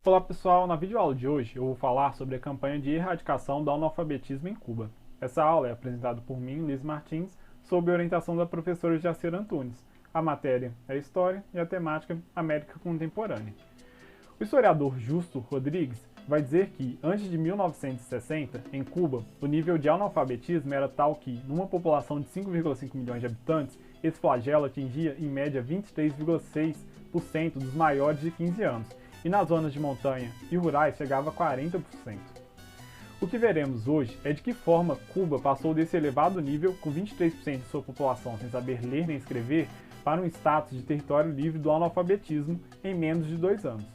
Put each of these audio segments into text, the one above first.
Olá pessoal, na videoaula de hoje eu vou falar sobre a campanha de erradicação do analfabetismo em Cuba. Essa aula é apresentada por mim, Liz Martins, sob orientação da professora Jacira Antunes. A matéria é História e a temática América Contemporânea. O historiador Justo Rodrigues vai dizer que, antes de 1960, em Cuba, o nível de analfabetismo era tal que, numa população de 5,5 milhões de habitantes, esse flagelo atingia em média 23,6% dos maiores de 15 anos, e nas zonas de montanha e rurais chegava a 40%. O que veremos hoje é de que forma Cuba passou desse elevado nível, com 23% de sua população sem saber ler nem escrever, para um status de território livre do analfabetismo em menos de 2 anos.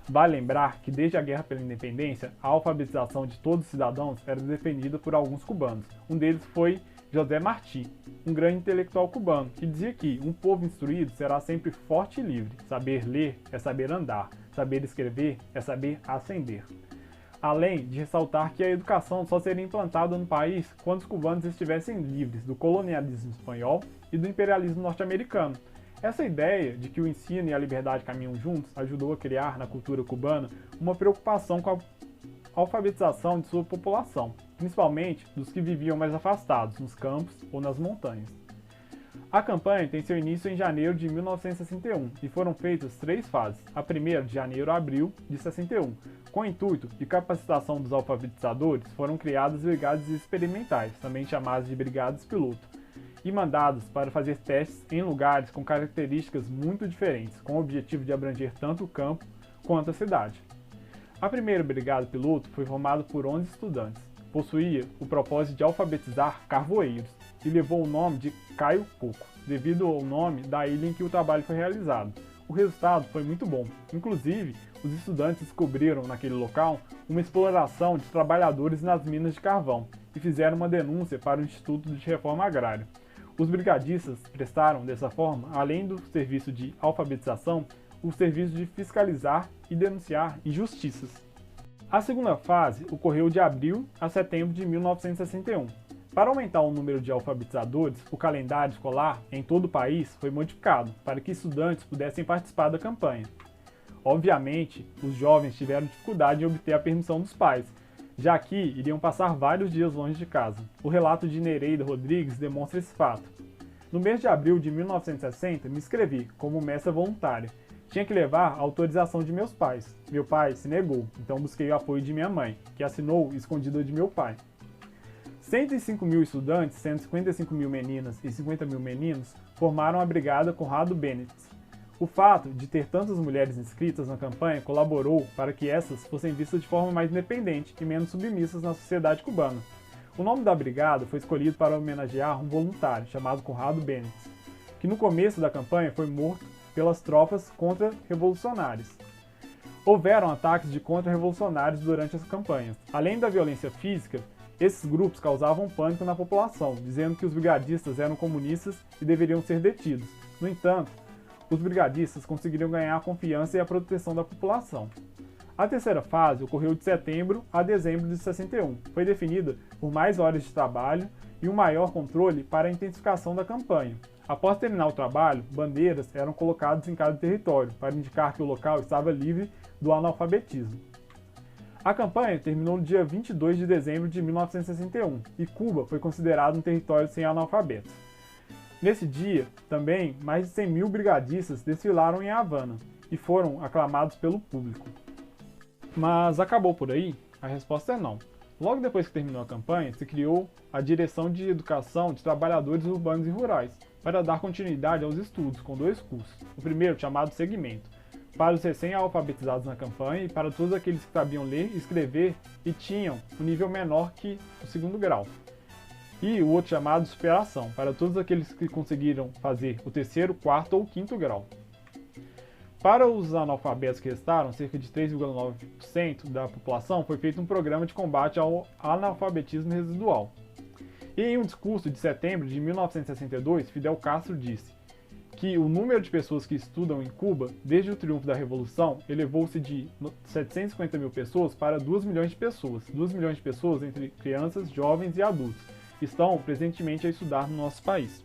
Vale lembrar que desde a Guerra pela Independência, a alfabetização de todos os cidadãos era defendida por alguns cubanos. Um deles foi José Martí, um grande intelectual cubano, que dizia que um povo instruído será sempre forte e livre. Saber ler é saber andar, saber escrever é saber ascender. Além de ressaltar que a educação só seria implantada no país quando os cubanos estivessem livres do colonialismo espanhol e do imperialismo norte-americano. Essa ideia de que o ensino e a liberdade caminham juntos ajudou a criar na cultura cubana uma preocupação com a alfabetização de sua população, principalmente dos que viviam mais afastados, nos campos ou nas montanhas. A campanha tem seu início em janeiro de 1961 e foram feitas 3 fases. A primeira, de janeiro a abril de 61. Com o intuito de capacitação dos alfabetizadores, foram criadas brigadas experimentais, também chamadas de brigadas piloto, e mandados para fazer testes em lugares com características muito diferentes, com o objetivo de abranger tanto o campo quanto a cidade. A primeira brigada piloto foi formada por 11 estudantes. Possuía o propósito de alfabetizar carvoeiros e levou o nome de Caio Coco, devido ao nome da ilha em que o trabalho foi realizado. O resultado foi muito bom. Inclusive, os estudantes descobriram naquele local uma exploração de trabalhadores nas minas de carvão e fizeram uma denúncia para o Instituto de Reforma Agrária. Os brigadistas prestaram, dessa forma, além do serviço de alfabetização, o serviço de fiscalizar e denunciar injustiças. A segunda fase ocorreu de abril a setembro de 1961. Para aumentar o número de alfabetizadores, o calendário escolar em todo o país foi modificado para que estudantes pudessem participar da campanha. Obviamente, os jovens tiveram dificuldade em obter a permissão dos pais, já que iriam passar vários dias longe de casa. O relato de Nereida Rodrigues demonstra esse fato. No mês de abril de 1960, me inscrevi como mestra voluntária. Tinha que levar a autorização de meus pais. Meu pai se negou, então busquei o apoio de minha mãe, que assinou escondida de meu pai. 105 mil estudantes, sendo 55 mil meninas e 50 mil meninos, formaram a Brigada Conrado Benítez. O fato de ter tantas mulheres inscritas na campanha colaborou para que essas fossem vistas de forma mais independente e menos submissas na sociedade cubana. O nome da brigada foi escolhido para homenagear um voluntário chamado Conrado Benítez, que no começo da campanha foi morto pelas tropas contra-revolucionárias. Houveram ataques de contra-revolucionários durante essa campanha. Além da violência física, esses grupos causavam pânico na população, dizendo que os brigadistas eram comunistas e deveriam ser detidos. No entanto, os brigadistas conseguiram ganhar a confiança e a proteção da população. A terceira fase ocorreu de setembro a dezembro de 61. Foi definida por mais horas de trabalho e um maior controle para a intensificação da campanha. Após terminar o trabalho, bandeiras eram colocadas em cada território para indicar que o local estava livre do analfabetismo. A campanha terminou no dia 22 de dezembro de 1961 e Cuba foi considerado um território sem analfabetos. Nesse dia, também, mais de 100 mil brigadistas desfilaram em Havana e foram aclamados pelo público. Mas acabou por aí? A resposta é não. Logo depois que terminou a campanha, se criou a Direção de Educação de Trabalhadores Urbanos e Rurais, para dar continuidade aos estudos, com 2 cursos. O primeiro, chamado Segmento, para os recém-alfabetizados na campanha e para todos aqueles que sabiam ler e escrever e tinham um nível menor que o 2º grau. E o outro chamado Superação, para todos aqueles que conseguiram fazer o 3º, 4º ou 5º grau. Para os analfabetos que restaram, cerca de 3,9% da população, foi feito um programa de combate ao analfabetismo residual. E em um discurso de setembro de 1962, Fidel Castro disse que o número de pessoas que estudam em Cuba, desde o triunfo da Revolução, elevou-se de 750 mil pessoas para 2 milhões de pessoas. 2 milhões de pessoas entre crianças, jovens e adultos estão presentemente a estudar no nosso país.